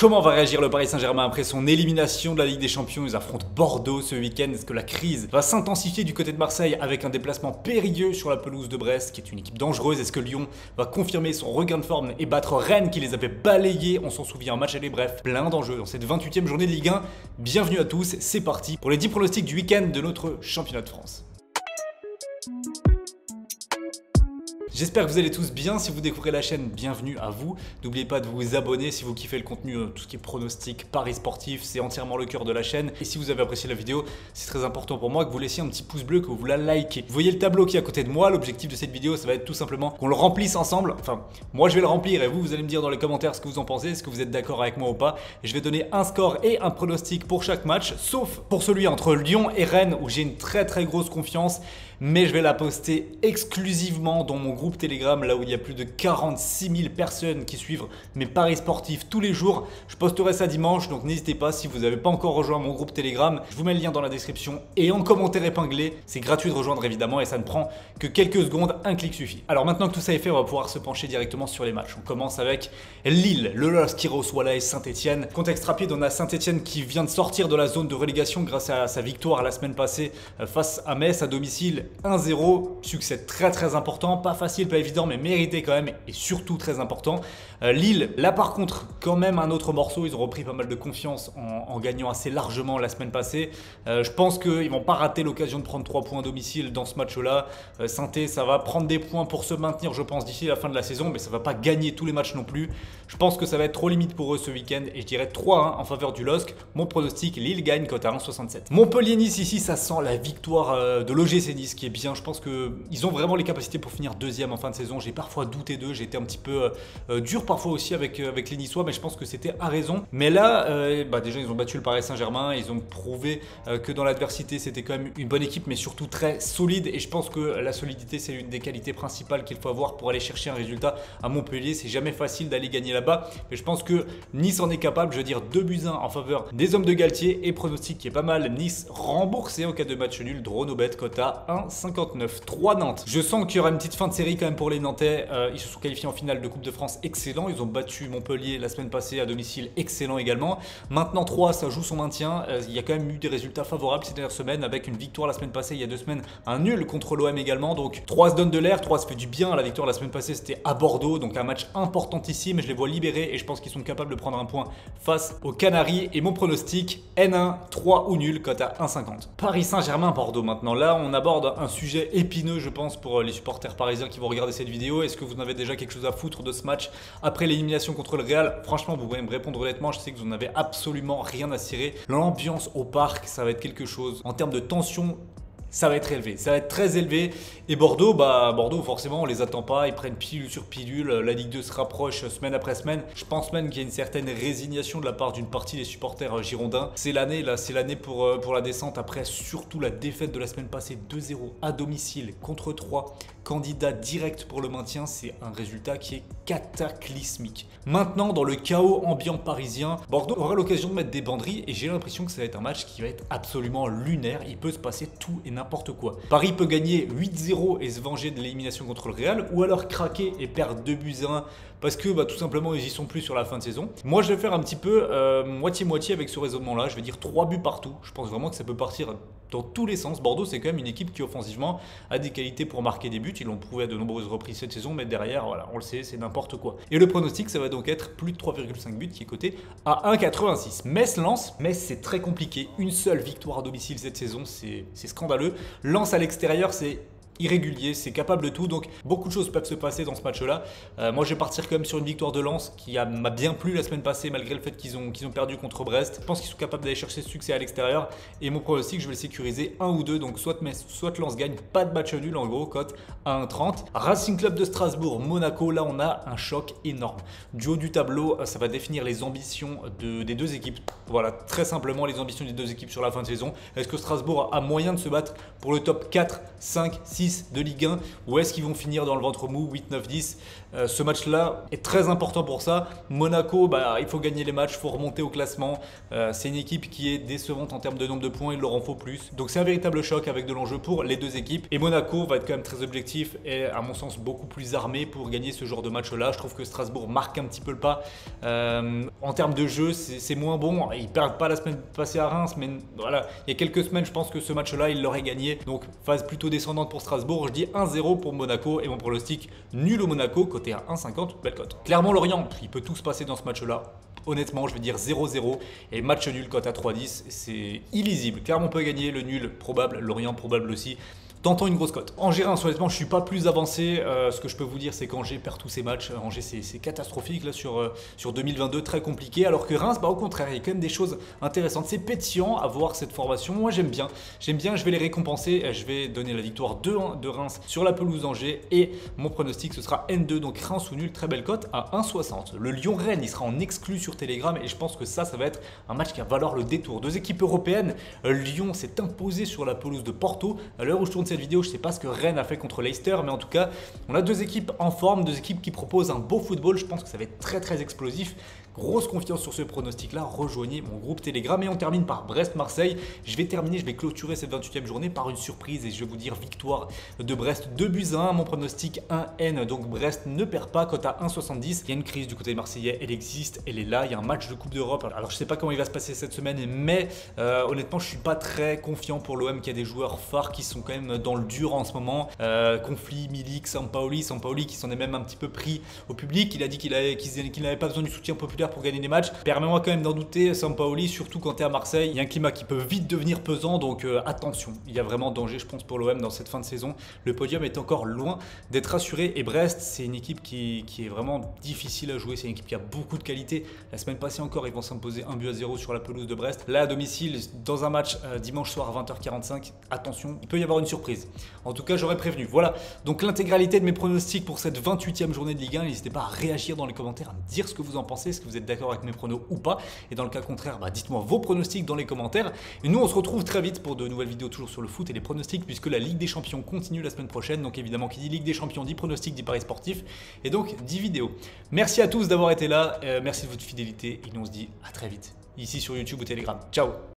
Comment va réagir le Paris Saint-Germain après son élimination de la Ligue des Champions? Ils affrontent Bordeaux ce week-end. Est-ce que la crise va s'intensifier du côté de Marseille avec un déplacement périlleux sur la pelouse de Brest, qui est une équipe dangereuse? Est-ce que Lyon va confirmer son regain de forme et battre Rennes qui les avait balayés? On s'en souvient, un match aller, bref, plein d'enjeux dans cette 28e journée de Ligue 1. Bienvenue à tous, c'est parti pour les 10 pronostics du week-end de notre championnat de France. J'espère que vous allez tous bien. Si vous découvrez la chaîne, bienvenue à vous. N'oubliez pas de vous abonner si vous kiffez le contenu, tout ce qui est pronostic, paris sportif, c'est entièrement le cœur de la chaîne. Et si vous avez apprécié la vidéo, c'est très important pour moi que vous laissiez un petit pouce bleu, que vous la likez. Vous voyez le tableau qui est à côté de moi. L'objectif de cette vidéo, ça va être tout simplement qu'on le remplisse ensemble. Enfin, moi je vais le remplir et vous allez me dire dans les commentaires ce que vous en pensez, est-ce que vous êtes d'accord avec moi ou pas. Et je vais donner un score et un pronostic pour chaque match, sauf pour celui entre Lyon et Rennes où j'ai une très grosse confiance. Mais je vais la poster exclusivement dans mon groupe Telegram, là où il y a plus de 46 000 personnes qui suivent mes paris sportifs tous les jours. Je posterai ça dimanche, donc n'hésitez pas si vous n'avez pas encore rejoint mon groupe Telegram. Je vous mets le lien dans la description et en commentaire épinglé. C'est gratuit de rejoindre évidemment et ça ne prend que quelques secondes, un clic suffit. Alors maintenant que tout ça est fait, on va pouvoir se pencher directement sur les matchs. On commence avec Lille, le LOSC qui reçoit la Saint-Etienne. Contexte rapide, on a Saint-Etienne qui vient de sortir de la zone de relégation grâce à sa victoire la semaine passée face à Metz à domicile. 1-0, succès très important, pas facile, pas évident, mais mérité quand même et surtout très important. Lille, là par contre, quand même un autre morceau, ils ont repris pas mal de confiance en gagnant assez largement la semaine passée. Je pense qu'ils vont pas rater l'occasion de prendre 3 points à domicile dans ce match-là. Saint-Étienne, ça va prendre des points pour se maintenir, je pense, d'ici la fin de la saison, mais ça va pas gagner tous les matchs non plus. Je pense que ça va être trop limite pour eux ce week-end et je dirais 3-1 en faveur du LOSC. Mon pronostic, Lille gagne, cote à 1,67. Montpellier-Nice, ici, ça sent la victoire de l'OGC Nice qui est bien. Je pense qu'ils ont vraiment les capacités pour finir deuxième en fin de saison. J'ai parfois douté d'eux, j'ai été un petit peu dur parfois aussi avec les Niçois, mais je pense que c'était à raison. Mais là, déjà ils ont battu le Paris Saint-Germain, ils ont prouvé que dans l'adversité c'était quand même une bonne équipe, mais surtout très solide. Et je pense que la solidité c'est l'une des qualités principales qu'il faut avoir pour aller chercher un résultat à Montpellier. C'est jamais facile d'aller gagner là-bas, mais je pense que Nice en est capable. Je veux dire 2-1 en faveur des hommes de Galtier et pronostic qui est pas mal. Nice remboursé en cas de match nul, drone au bet, cote à 1,59. 3 Nantes. Je sens qu'il y aura une petite fin de série quand même pour les Nantais. Ils se sont qualifiés en finale de Coupe de France, excellent. Ils ont battu Montpellier la semaine passée à domicile, excellent également. Maintenant 3, ça joue son maintien. Il y a quand même eu des résultats favorables ces dernières semaines avec une victoire la semaine passée, il y a 2 semaines, un nul contre l'OM également. Donc 3 se donne de l'air, 3 se fait du bien. La victoire la semaine passée c'était à Bordeaux, donc un match importantissime. Je les vois libérés et je pense qu'ils sont capables de prendre un point face aux Canaries. Et mon pronostic, N1, 3 ou nul, cote à 1,50. Paris Saint-Germain, Bordeaux maintenant. Là on aborde un sujet épineux je pense pour les supporters parisiens qui vont regarder cette vidéo. Est-ce que vous en avez déjà quelque chose à foutre de ce match après l'élimination contre le Real? Franchement vous pouvez me répondre honnêtement, je sais que vous n'avez absolument rien à cirer. L'ambiance au parc ça va être quelque chose en termes de tension. Ça va être élevé, ça va être très élevé. Et Bordeaux, Bordeaux forcément on les attend pas, ils prennent pilule sur pilule, la Ligue 2 se rapproche semaine après semaine. Je pense même qu'il y a une certaine résignation de la part d'une partie des supporters girondins. C'est l'année là, c'est l'année pour la descente après surtout la défaite de la semaine passée 2-0 à domicile contre 3. Candidat direct pour le maintien, c'est un résultat qui est cataclysmique. Maintenant dans le chaos ambiant parisien, Bordeaux aura l'occasion de mettre des banderilles et j'ai l'impression que ça va être un match qui va être absolument lunaire. Il peut se passer tout et n'importe quoi. Paris peut gagner 8-0 et se venger de l'élimination contre le Real, ou alors craquer et perdre 2-1 parce que tout simplement ils y sont plus sur la fin de saison. Moi je vais faire un petit peu moitié-moitié avec ce raisonnement là, je vais dire 3 buts partout. Je pense vraiment que ça peut partir dans tous les sens. Bordeaux c'est quand même une équipe qui offensivement a des qualités pour marquer des buts, ils l'ont prouvé à de nombreuses reprises cette saison, mais derrière voilà, on le sait, c'est n'importe quoi. Et le pronostic ça va donc être plus de 3,5 buts qui est coté à 1,86. Metz-Lens, Metz c'est très compliqué, une seule victoire à domicile cette saison, c'est scandaleux. Lens à l'extérieur c'est irrégulier, c'est capable de tout, donc beaucoup de choses peuvent se passer dans ce match-là. Moi je vais partir quand même sur une victoire de Lens qui m'a bien plu la semaine passée malgré le fait qu'ils ont perdu contre Brest. Je pense qu'ils sont capables d'aller chercher ce succès à l'extérieur et mon pronostic je vais le sécuriser 1 ou 2, donc soit Metz, soit Lens gagne, pas de match nul en gros, cote à 1,30. Racing Club de Strasbourg, Monaco, là on a un choc énorme. Du haut du tableau, ça va définir les ambitions des deux équipes. Voilà, très simplement les ambitions des deux équipes sur la fin de saison. Est-ce que Strasbourg a moyen de se battre pour le top 4, 5, 6 9-10 de Ligue 1 ou est-ce qu'ils vont finir dans le ventre mou 8-9-10? Ce match-là est très important pour ça. Monaco, il faut gagner les matchs, il faut remonter au classement. C'est une équipe qui est décevante en termes de nombre de points, il leur en faut plus. Donc c'est un véritable choc avec de l'enjeu pour les deux équipes. Et Monaco va être quand même très objectif et à mon sens beaucoup plus armé pour gagner ce genre de match-là. Je trouve que Strasbourg marque un petit peu le pas. En termes de jeu, c'est moins bon. Ils perdent pas la semaine passée à Reims, mais voilà, il y a quelques semaines, je pense que ce match-là, ils l'auraient gagné. Donc phase plutôt descendante pour Strasbourg. Je dis 1-0 pour Monaco et mon pronostic nul au Monaco, côté à 1,50, belle cote. Clermont-Lorient, il peut tout se passer dans ce match-là. Honnêtement, je vais dire 0-0 et match nul cote à 3,10, c'est illisible. Clermont peut gagner, le nul probable, Lorient probable aussi. Tentons une grosse cote. Angers, honnêtement, je suis pas plus avancé. Ce que je peux vous dire, c'est qu'Angers perd tous ses matchs. Angers, c'est catastrophique là sur 2022, très compliqué. Alors que Reims, au contraire, il y a quand même des choses intéressantes. C'est pétillant à voir cette formation. Moi, j'aime bien. J'aime bien. Je vais les récompenser. Je vais donner la victoire 2-1 de Reims sur la pelouse d'Angers. Et mon pronostic, ce sera N2, donc Reims ou nul, très belle cote à 1,60. Le Lyon-Rennes, il sera en exclu sur Telegram et je pense que ça va être un match qui va valoir le détour. Deux équipes européennes. Lyon s'est imposé sur la pelouse de Porto. À l'heure où je tourne cette vidéo, je ne sais pas ce que Rennes a fait contre Leicester, mais en tout cas, on a deux équipes en forme, deux équipes qui proposent un beau football. Je pense que ça va être très très explosif. Grosse confiance sur ce pronostic-là. Rejoignez mon groupe Telegram et on termine par Brest-Marseille. Je vais clôturer cette 28e journée par une surprise et je vais vous dire victoire de Brest 2-1. Mon pronostic 1N, donc Brest ne perd pas, cote à 1,70. Il y a une crise du côté marseillais, elle existe, elle est là. Il y a un match de Coupe d'Europe. Alors je ne sais pas comment il va se passer cette semaine, mais honnêtement, je ne suis pas très confiant pour l'OM qui a des joueurs phares qui sont quand même dans le dur en ce moment. Conflit, Milik, Sampaoli qui s'en est même un petit peu pris au public. Il a dit qu'il n'avait pas besoin du soutien populaire pour gagner des matchs. Permets-moi quand même d'en douter, Sampaoli, surtout quand tu es à Marseille. Il y a un climat qui peut vite devenir pesant, donc attention. Il y a vraiment danger, je pense, pour l'OM dans cette fin de saison. Le podium est encore loin d'être assuré. Et Brest, c'est une équipe qui est vraiment difficile à jouer. C'est une équipe qui a beaucoup de qualité. La semaine passée encore, ils vont s'imposer 1-0 sur la pelouse de Brest. Là, à domicile, dans un match dimanche soir à 20h45, attention, il peut y avoir une surprise. En tout cas, j'aurais prévenu. Voilà, donc l'intégralité de mes pronostics pour cette 28e journée de Ligue 1. N'hésitez pas à réagir dans les commentaires, à me dire ce que vous en pensez. Est-ce que vous êtes d'accord avec mes pronos ou pas? Et dans le cas contraire, dites-moi vos pronostics dans les commentaires. Et nous, on se retrouve très vite pour de nouvelles vidéos toujours sur le foot et les pronostics, puisque la Ligue des Champions continue la semaine prochaine. Donc évidemment, qui dit Ligue des Champions dit pronostics, dit paris sportif, et donc 10 vidéos. Merci à tous d'avoir été là, merci de votre fidélité, et nous on se dit à très vite, ici sur YouTube ou Telegram. Ciao!